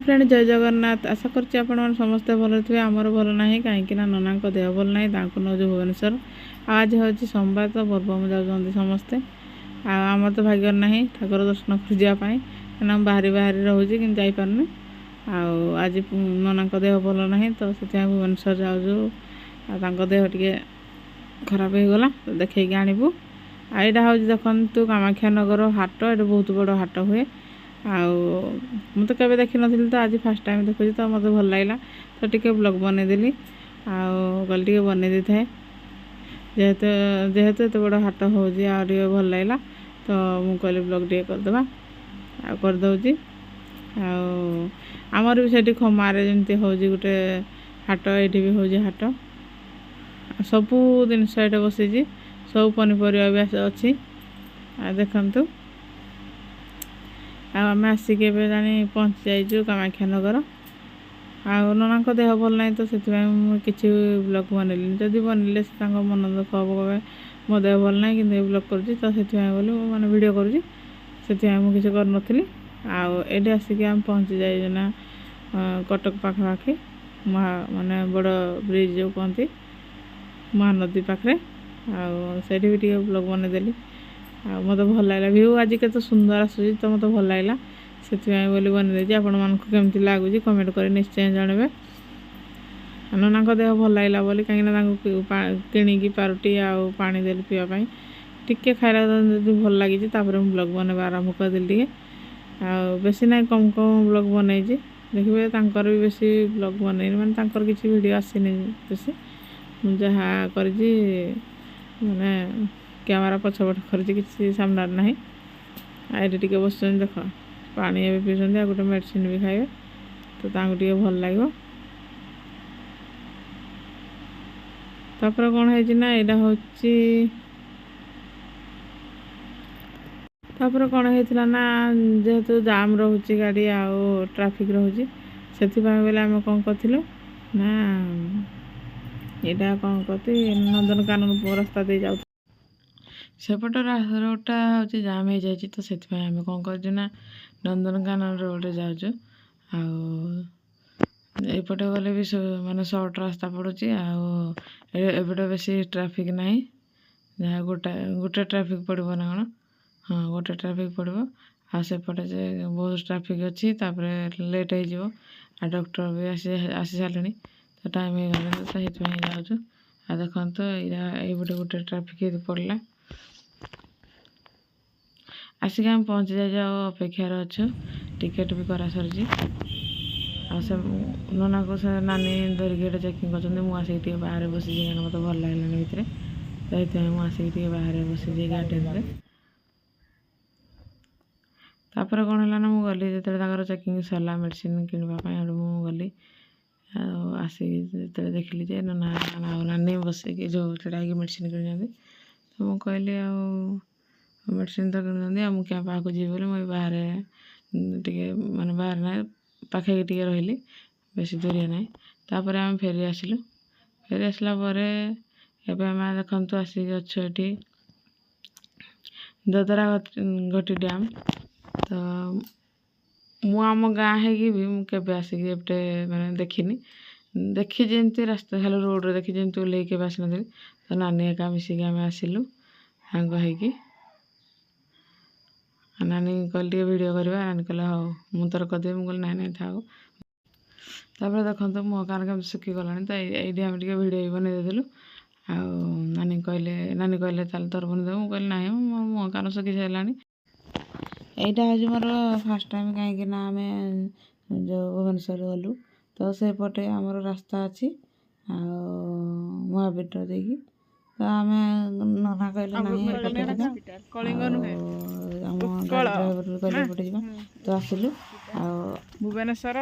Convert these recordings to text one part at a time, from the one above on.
Friend जय जगन्नाथ आशा करछि आपण मन समस्ते भल थे आमर भल ना कहीं नना देह भल ना नौ भुवनेश्वर आज हूँ सोमवार तो बोलबम जाऊँगी समस्ते आम तो भाग्य ना ठाकुर दर्शन कर जावाई कहीं बाहरी बाहरी रोचे कि जापारे आज नना देह भल ना तो से भुवनेश्वर जाऊँ देह टे खराब हो गला तो देखी आणबू आईटा हूँ देखु कामाख्या नगर हाट ये बहुत बड़ हाट हुए मु तो केवे देखी नी तो आज फास्ट टाइम देखुची तो मत भल लगा तो टी ब्लॉग बनईदेली गल टे बनई दे थाए जेहेतु जेहेतु एत बड़ हाट हो भल लगा तो मु कहली ब्लॉग टे करदे करदे आमर भी से खमारे जमी हूँ गोटे हाट ये भी हूँ हाट सबू जिनस ये बसी सब पनीपरिया भी अच्छी देखु आम आसिक जानी पहुँची जाइए कामाख्या नगर आना देह भल ना तो से किसी ब्लॉग बनैली जदि बनइले से मन दुख हम कहे मो देह भल ना कि ब्लॉग करुँच तो से बोली मैंने वीडियो करुँच से मुझे करी आटे आसिक आम पहुँची जाइए ना कटक पाखापाखि माने बड़ ब्रिज जो कहती महानदी पाखे आठ भी टे ब्लॉग बनईदेली मत भल लगा भ्यू आज के सुंदर आसूँ तो मत भल लगा से बनईदे आपण मानक केमती लगुच कमेंट कर निश्चय जानवे नना देह भल लगा बोली कहीं किणी पारुटी पानी देली पीवाई टिके खाइला भल लगी ब्लॉग बनवा आरंभ करदेली बेसी ना कम कम ब्लॉग बनई देखिए भी बेसी ब्लॉग बनई माने किसी वीडियो आसनी बेसी जहाँ कर मैंने कैमेरा पछपट कर किसी सामने ना ये टे बस देख पानी ए पीछे गोटे मेडिसिन भी खाइबे तो टे भल लगे तापर कौन है ना यहाँ हूँ तापर कौन होता ना जेहेतु जाम रोचे गाड़ी ट्राफिक रोचे से बोले आम कौन करूँ ना यहाँ कौन करती नंदनकानन रास्ता दे जाऊ सेपट रोडटा हूँ जाम हो जाए तो से आम कौन कर नंदनकानन रोड जाऊँ आईपटे गले भी माने सर्ट रास्ता पड़ुची एपटे बेसी ट्राफिक ना जहाँ गोटे गोटे ट्राफिक पड़ो ना कौन हाँ गोटे ट्राफिक पड़ो आसेपटे बहुत ट्राफिक अच्छी लेट हो डॉक्टर भी आसी सारे तो टाइम हो गला तो से जाऊँ देखो तो ये गोटे ट्राफिक पड़ला आसिक आम पहुँची जाए अपेक्षार अच्छु टिकेट भी करा सरी से नना को से नानी धरिकी चेकिंग कर बाहर बसी मत भल लगे भितर तो मुझे बाहर बसी गार्डेन तापर कौन है ना मुझे गली जो चेकिंग सरला मेडिसिन किणवाई गली आसिक जो देखिली नना नानी बसिक जो छड़ाई मेडिसिन कि तो मुझे कहली मेडिसिन तो कि मुझे क्या पाक जी बोली मुझे बाहर टे माने बाहर ना पाखे टे रही बेसी दूरिया ना तापर आम फेरी आसलु फेरी आसला देखु आसिक अच्छे ये ददरा घटी डैम तो मुझ गाँ है भी मुझे आसिक एपटे मैंने देखनी देखी जमी रास्ता खाली रोड रे देखी जमी ओल्ल के आस नी तो नानी एका मिसिक आम आसिलु सांग है नानी कहली वीडियो करवा नानी कहला हाँ मुझे तोर करदेवी मुझे ना ना था तापर देखो मुह कान के सुखी गला तो ये आम टे भिड बनईदेलु नानी कहले तोर बनईदेव मुझे कहली ना मुह कान सुखी सारा यहाँ हूँ मोर फास्ट टाइम कहीं आम जो भुवनेश्वर गलु तो सेपटे आमर रास्ता अच्छी महावीर देखी तो आम नना कहले ना पटे जा तो आसिलु भुवनेश्वर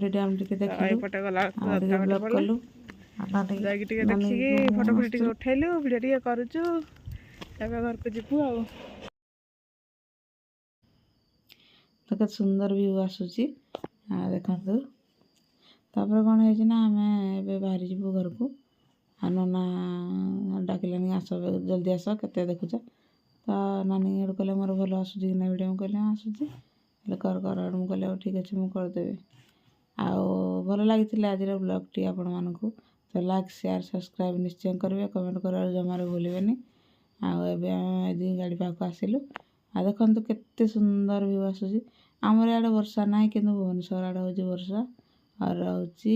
डैम टे देखलु कलु देखिए फोटो फिट उठेलु भिडियो करुचु घर को जीवु तो सुंदर व्यू आसूची देखु तापर कौन है ना आम ए बाहरी जीवु घर को नना डाकिलानी आस जल्दी आस के देखुच ତ ନାନୀ ଆଡ଼ୁ କହିଲେ ମୋର ଭଲ ଆସୁଛି କି ନା ଭିଡ଼ିଓ, ମୁଁ କହିଲି ହଁ ଆସୁଛି, ହେଲେ କର ଆଡ଼ୁ ମୁଁ କହିଲି ହଉ ଠିକ୍ ଅଛି ମୁଁ କରିଦେବି। ଆଉ ଭଲ ଲାଗିଥିଲା ଆଜିର ବ୍ଲଗ୍ଟି ଆପଣମାନଙ୍କୁ, ତ ଲାଇକ୍ ସେୟାର ସବସ୍କ୍ରାଇବ୍ ନିଶ୍ଚୟ କରିବେ, କମେଣ୍ଟ କରିବାକୁ ଜମାରୁ ଭୁଲିବେନି। ଆଉ ଏବେ ଆମେ ଏଦି ଗାଡ଼ି ପାଖକୁ ଆସିଲୁ। ଆଉ ଦେଖନ୍ତୁ କେତେ ସୁନ୍ଦର ଭିଉ ଆସୁଛି। ଆମର ଇଆଡ଼େ ବର୍ଷା ନାହିଁ, କିନ୍ତୁ ଭୁବନେଶ୍ୱର ଆଡ଼େ ହେଉଛି ବର୍ଷା ଆଉ ରହୁଛି।